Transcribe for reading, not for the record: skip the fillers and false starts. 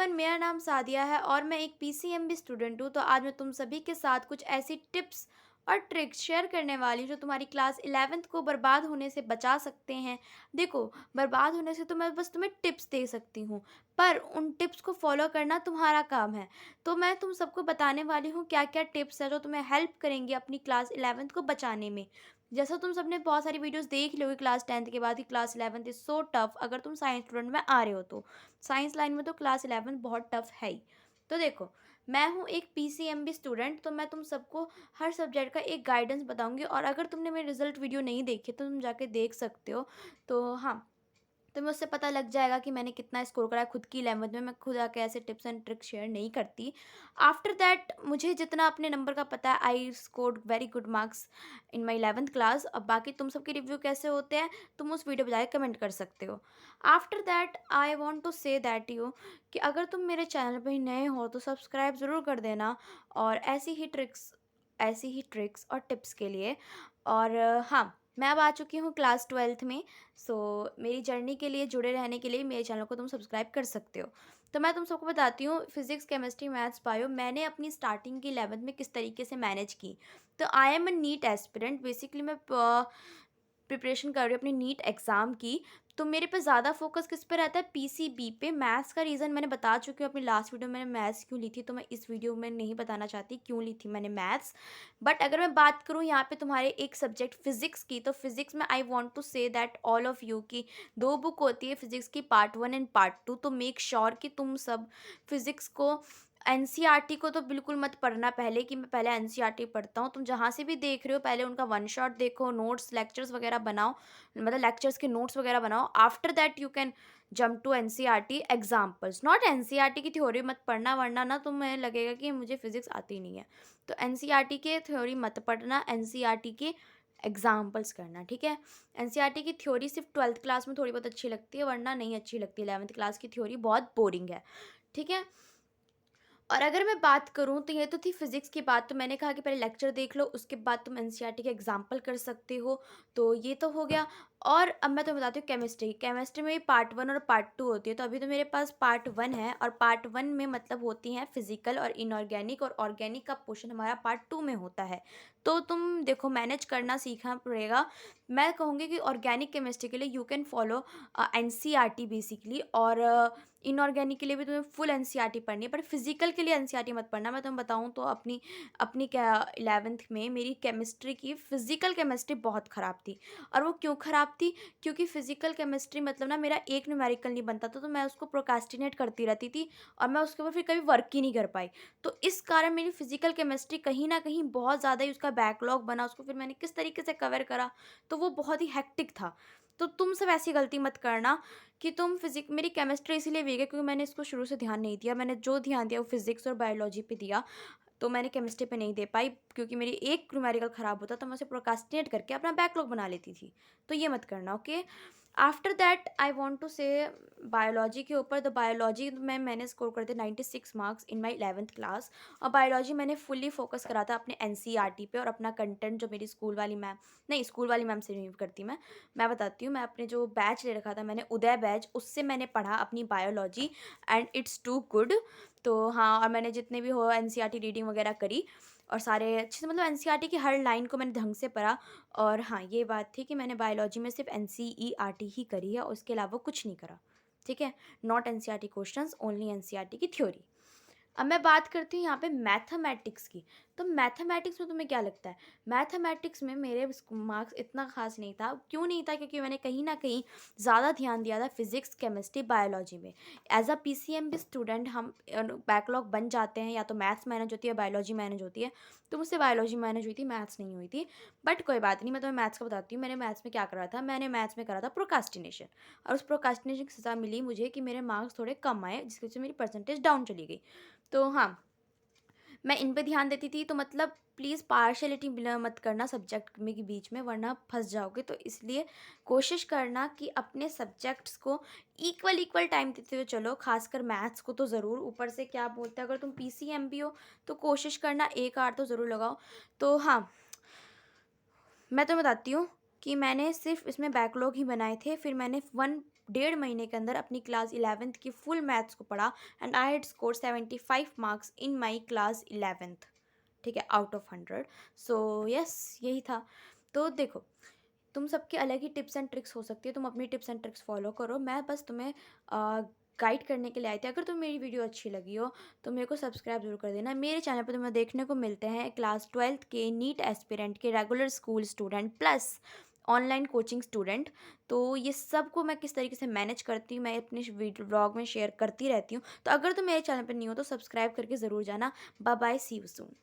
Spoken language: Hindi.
एवरीवन, मेरा नाम सादिया है और मैं एक पीसीएमबी स्टूडेंट हूँ। तो आज मैं तुम सभी के साथ कुछ ऐसी टिप्स और ट्रिक्स शेयर करने वाली हूँ जो तुम्हारी क्लास 11th को बर्बाद होने से बचा सकते हैं। देखो, बर्बाद होने से तो मैं बस तुम्हें टिप्स दे सकती हूँ, पर उन टिप्स को फॉलो करना तुम्हारा काम है। तो मैं तुम सबको बताने वाली हूँ क्या क्या टिप्स है जो तुम्हें हेल्प करेंगी अपनी क्लास 11th को बचाने में। जैसा तुम सबने बहुत सारी वीडियोस देख ली होगी क्लास 10th के बाद, कि class 11th is so tough अगर तुम साइंस स्टूडेंट में आ रहे हो तो। साइंस लाइन में तो क्लास 11 बहुत टफ है ही। तो देखो, मैं हूँ एक पीसीएमबी स्टूडेंट, तो मैं तुम सबको हर सब्जेक्ट का एक गाइडेंस बताऊंगी, और अगर तुमने मेरी रिजल्ट वीडियो नहीं देखी तो तुम जाके देख सकते हो। तो हाँ, तुम्हें उससे पता लग जाएगा कि मैंने कितना स्कोर करा है खुद की लैंग्वेज में। मैं खुद आके ऐसे टिप्स एंड ट्रिक्स शेयर नहीं करती। आफ्टर दैट मुझे जितना अपने नंबर का पता है, I scored very good marks in my 11th class. अब बाकी तुम सबके रिव्यू कैसे होते हैं तुम उस वीडियो बजाय कमेंट कर सकते हो। After that I want to say that you, कि अगर तुम मेरे चैनल पर नए हो तो सब्सक्राइब ज़रूर कर देना, और ऐसी ही ट्रिक्स और टिप्स के लिए। और हाँ, मैं अब आ चुकी हूँ क्लास 12th में। सो मेरी जर्नी के लिए, जुड़े रहने के लिए मेरे चैनल को तुम सब्सक्राइब कर सकते हो। तो मैं तुम सबको बताती हूँ, फिजिक्स, केमिस्ट्री, मैथ्स, बायो मैंने अपनी स्टार्टिंग की 11th में किस तरीके से मैनेज की। तो I am a NEET aspirant, basically मैं प्रिपरेशन कर रही हूँ अपनी नीट एग्ज़ाम की। तो मेरे पे ज़्यादा फोकस किस पे रहता है, पीसीबी पे। मैथ्स का रीज़न मैंने बता चुकी हूँ अपनी लास्ट वीडियो में, मैंने मैथ्स क्यों ली थी, तो मैं इस वीडियो में नहीं बताना चाहती क्यों ली थी मैंने मैथ्स। बट अगर मैं बात करूँ यहाँ पे तुम्हारे एक सब्जेक्ट फिजिक्स की, तो फिजिक्स में I want to say that all of you, की 2 बुक होती है फिजिक्स की, पार्ट 1 एंड पार्ट 2। तो मेक श्योर कि तुम सब फिजिक्स को, एनसीईआरटी को तो बिल्कुल मत पढ़ना पहले, कि मैं पहले एनसीईआरटी पढ़ता हूँ। तुम जहाँ से भी देख रहे हो पहले उनका वन शॉट देखो, नोट्स लेक्चर्स वगैरह बनाओ, मतलब लेक्चर्स के नोट्स वगैरह बनाओ। After that you can jump to NCERT examples, not NCERT की थ्योरी मत पढ़ना, वरना ना तुम्हें लगेगा कि मुझे फिजिक्स आती नहीं है। तो एनसीईआरटी के थ्योरी मत पढ़ना, एनसीईआरटी के एग्जाम्पल्स करना, ठीक है। एनसीईआरटी की थ्योरी सिर्फ 12th क्लास में थोड़ी बहुत अच्छी लगती है, वरना नहीं अच्छी लगती। 11th क्लास की थ्योरी बहुत बोरिंग है, ठीक है। और अगर मैं बात करूँ, तो ये तो थी फिज़िक्स की बात। तो मैंने कहा कि पहले लेक्चर देख लो, उसके बाद तुम एनसीईआरटी के एग्जाम्पल कर सकते हो। तो ये तो हो गया। और अब मैं तुम्हें बताती हूँ केमिस्ट्री। केमिस्ट्री में भी पार्ट 1 और पार्ट 2 होती है। तो अभी तो मेरे पास पार्ट 1 है, और पार्ट 1 में मतलब होती हैं फिजिकल और इनऑर्गेनिक, और ऑर्गेनिक का पोर्शन हमारा पार्ट 2 में होता है। तो तुम देखो, मैनेज करना सीखना पड़ेगा। मैं कहूँगी कि ऑर्गेनिक केमिस्ट्री के लिए you can follow NCERT basically, और इनऑर्गेनिक के लिए भी तुम्हें फुल एनसीईआरटी पढ़नी है। पर फिजिकल के लिए एनसीईआरटी मत पढ़ना। मैं तुम्हें बताऊँ तो अपनी अपनी क्या 11th में मेरी केमिस्ट्री की, फिजिकल केमिस्ट्री बहुत ख़राब थी। और वो क्यों ख़राब थी, क्योंकि फिजिकल केमिस्ट्री मतलब ना मेरा एक न्यूमेरिकल नहीं बनता था, तो मैं उसको प्रोक्रास्टिनेट करती रहती थी, और मैं उसके ऊपर फिर कभी वर्क ही नहीं कर पाई। तो इस कारण मेरी फिजिकल केमिस्ट्री कहीं ना कहीं बहुत ज़्यादा ही उसका बैकलॉग बना। उसको फिर मैंने किस तरीके से कवर करा, तो वो बहुत ही हेक्टिक था। तो तुम सब ऐसी गलती मत करना कि तुम मेरी केमिस्ट्री इसीलिए वीक है क्योंकि मैंने इसको शुरू से ध्यान नहीं दिया। मैंने जो ध्यान दिया वो फिजिक्स और बायोलॉजी पे दिया। तो मैंने केमिस्ट्री पे नहीं दे पाई, क्योंकि मेरी एक न्यूमेरिकल ख़राब होता तो मैं उसे प्रोक्रास्टिनेट करके अपना बैकलॉग बना लेती थी। तो ये मत करना, okay. After that I want to say biology के ऊपर। तो बायोलॉजी में मैंने स्कोर कर दिए 96 marks in my 11th class. और बायोलॉजी मैंने फुल्ली फोकस करा था अपने एनसीईआरटी पे, और अपना कंटेंट जो मेरी स्कूल वाली मैम, नहीं स्कूल वाली मैम से नहीं करती मैं बताती हूँ। मैं अपने जो बैच ले रखा था मैंने, उदय बैच, उससे मैंने पढ़ा अपनी biology, and it's too good. तो हाँ, और मैंने जितने भी हो एनसीईआरटी रीडिंग वगैरह करी, और सारे अच्छे से, मतलब एनसीईआरटी की हर लाइन को मैंने ढंग से पढ़ा। और हाँ, ये बात थी कि मैंने बायोलॉजी में सिर्फ एनसीईआरटी ही करी है, और उसके अलावा कुछ नहीं करा, ठीक है। Not NCERT questions, only NCERT की थ्योरी। अब मैं बात करती हूँ यहाँ पे मैथमेटिक्स की। तो मैथमेटिक्स में तुम्हें क्या लगता है, मैथमेटिक्स में मेरे मार्क्स इतना खास नहीं था। क्यों नहीं था, क्योंकि मैंने कहीं ना कहीं ज़्यादा ध्यान दिया था फिजिक्स, केमिस्ट्री, बायोलॉजी में। एज अ पीसीएमबी स्टूडेंट हम बैकलॉग बन जाते हैं, या तो मैथ्स मैनेज होती है, बायोलॉजी मैनेज होती है। तो मुझसे बायोलॉजी मैनेज हुई थी, मैथ्स नहीं हुई थी। बट कोई बात नहीं, मैं तुम्हें मैथ्स का बताती हूँ। मैंने मैथ्स में क्या करा था, मैंने मैथ्स में करा था प्रोकास्टिनेशन। और उस प्रोकास्टिनेशन की सज़ा मिली मुझे कि मेरे मार्क्स थोड़े कम आए, जिसकी वजह से मेरी परसेंटेज डाउन चली गई। तो हाँ, मैं इन पे ध्यान देती थी। तो मतलब प्लीज़ पार्शियलिटी मत करना सब्जेक्ट में के बीच में, वरना फंस जाओगे। तो इसलिए कोशिश करना कि अपने सब्जेक्ट्स को इक्वल इक्वल टाइम देते हुए चलो, खासकर मैथ्स को तो ज़रूर। ऊपर से क्या बोलते हैं, अगर तुम पीसीएमबी हो तो कोशिश करना एक आर तो ज़रूर लगाओ। तो हाँ, मैं तुम्हें बताती हूँ कि मैंने सिर्फ इसमें बैकलॉग ही बनाए थे। फिर मैंने डेढ़ महीने के अंदर अपनी क्लास 11th की फुल मैथ्स को पढ़ा and I had score 75 marks in my class 11th, ठीक है, आउट ऑफ 100। सो यस, यही था। तो देखो, तुम सबके अलग ही टिप्स एंड ट्रिक्स हो सकती है, तुम अपनी टिप्स एंड ट्रिक्स फॉलो करो, मैं बस तुम्हें गाइड करने के लिए आई थी। अगर तुम्हें मेरी वीडियो अच्छी लगी हो तो मेरे को सब्सक्राइब जरूर कर देना। मेरे चैनल पर तुम्हें देखने को मिलते हैं क्लास 12th के नीट एस्पिरेंट के, regular school student plus online coaching student. तो ये सब को मैं किस तरीके से मैनेज करती हूँ, मैं अपने वीडियो ब्लॉग में शेयर करती रहती हूँ। तो अगर तुम मेरे चैनल पर नहीं हो तो सब्सक्राइब करके ज़रूर जाना। Bye bye, see you soon.